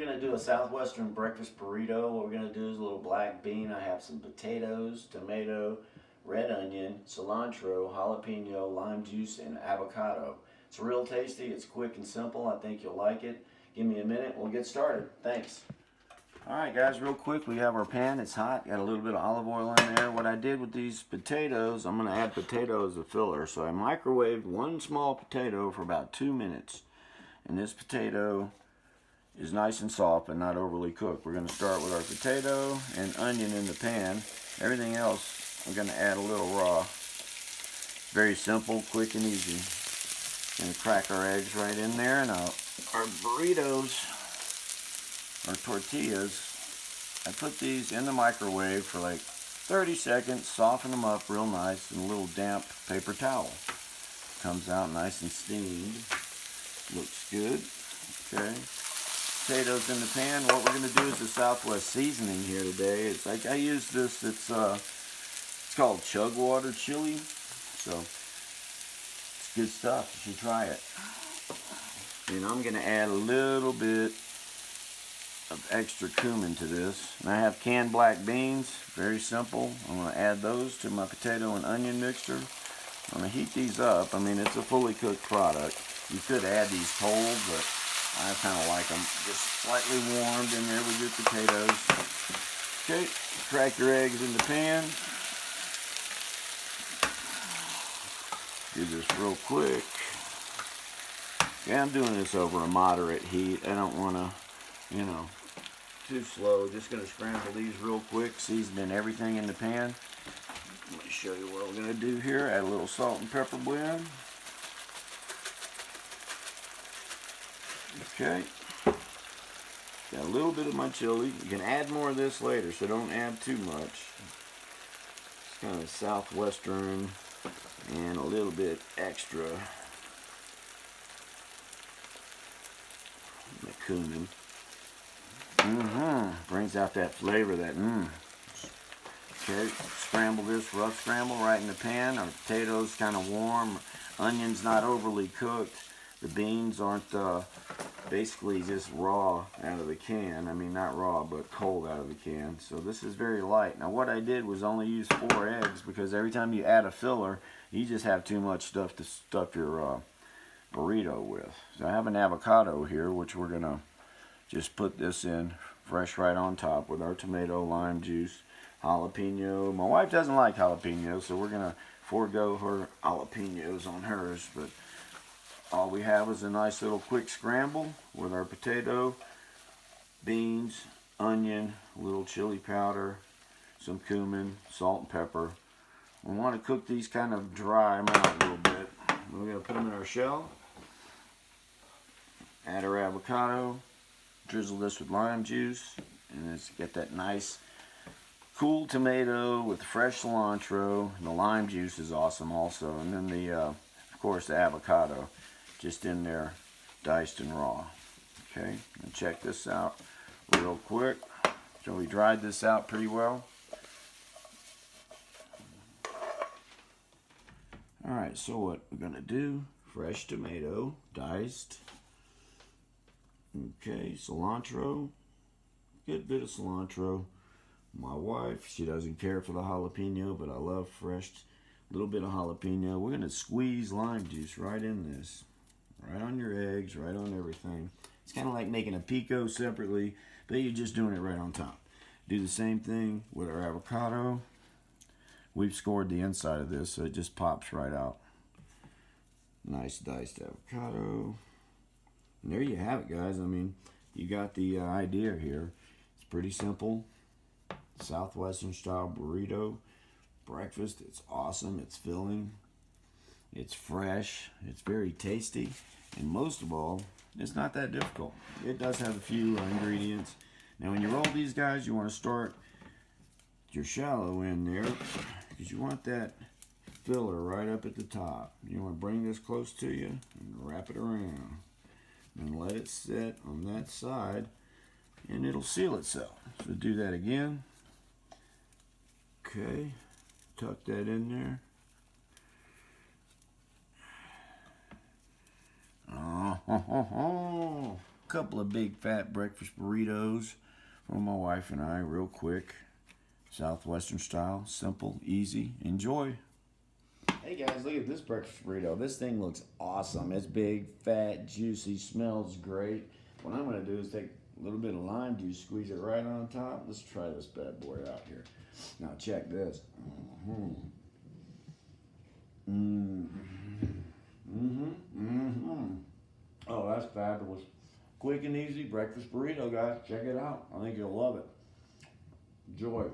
we're going to do a southwestern breakfast burrito. What we're going to do is a little black bean. I have some potatoes, tomato, red onion, cilantro, jalapeno, lime juice, and avocado. It's real tasty. It's quick and simple. I think you'll like it. Give me a minute. We'll get started. Thanks. Alright guys, real quick, we have our pan. It's hot. Got a little bit of olive oil in there. What I did with these potatoes, I'm going to add potato as a filler. So I microwaved one small potato for about 2 minutes. And this potato is nice and soft but not overly cooked. We're going to start with our potato and onion in the pan. Everything else I'm going to add a little raw. Very simple, quick and easy. Going to crack our eggs right in there, and our burritos, our tortillas, I put these in the microwave for like 30 seconds, soften them up real nice in a little damp paper towel. Comes out nice and steamed. Looks good. Okay. Potatoes in the pan. What we're going to do is the Southwest seasoning here today. It's like I use this. It's called chug water chili. So it's good stuff. You should try it. And I'm going to add a little bit of extra cumin to this. And I have canned black beans. Very simple. I'm going to add those to my potato and onion mixture. I'm going to heat these up. I mean, it's a fully cooked product. You could add these cold, but I kind of like them just slightly warmed in there with your potatoes. Okay, crack your eggs in the pan. Do this real quick. Okay, I'm doing this over a moderate heat. I don't want to, too slow. Just going to scramble these real quick, seasoning everything in the pan. Let me show you what we're going to do here. Add a little salt and pepper blend. Okay, got a little bit of my chili. You can add more of this later, so don't add too much. It's kind of southwestern and a little bit extra. My cumin. Brings out that flavor, that Okay, scramble this, rough scramble right in the pan. Our potatoes kind of warm. Onions not overly cooked. The beans aren't basically just raw out of the can. I mean, not raw, but cold out of the can. So this is very light. Now what I did was only use 4 eggs because every time you add a filler, you just have too much stuff to stuff your burrito with. So I have an avocado here, which we're going to just put this in fresh right on top with our tomato, lime juice, jalapeno. My wife doesn't like jalapenos, so we're going to forego her jalapenos on hers, but all we have is a nice little quick scramble with our potato, beans, onion, a little chili powder, some cumin, salt and pepper. We want to cook these kind of dry them out a little bit. We're going to put them in our shell. Add our avocado. Drizzle this with lime juice. And let's get that nice cool tomato with fresh cilantro. And the lime juice is awesome also. And then of course, the avocado. Just in there, diced and raw. Okay, and check this out real quick. So we dried this out pretty well. Alright, so what we're going to do, fresh tomato, diced. Okay, cilantro, good bit of cilantro. My wife, she doesn't care for the jalapeno, but I love fresh, little bit of jalapeno. We're going to squeeze lime juice right in this. Right on your eggs, right on everything. It's kind of like making a pico separately, but you're just doing it right on top. Do the same thing with our avocado. We've scored the inside of this, so it just pops right out. Nice diced avocado. And there you have it, guys. I mean, you got the idea here. It's pretty simple. Southwestern style burrito. Breakfast. It's awesome. It's filling. It's fresh, it's very tasty, and most of all, it's not that difficult. It does have a few ingredients. Now when you roll these guys, you want to start your shallow in there, because you want that filler right up at the top. You want to bring this close to you and wrap it around. And let it sit on that side, and it'll seal itself. So do that again. Okay, tuck that in there. couple of big fat breakfast burritos for my wife and I, real quick. Southwestern style, simple, easy. Enjoy. Hey guys, look at this breakfast burrito. This thing looks awesome. It's big, fat, juicy, smells great. What I'm gonna do is take a little bit of lime juice, squeeze it right on top. Let's try this bad boy out here. Now check this. Oh, that's fabulous. Quick and easy breakfast burrito, guys. Check it out. I think you'll love it. Enjoy.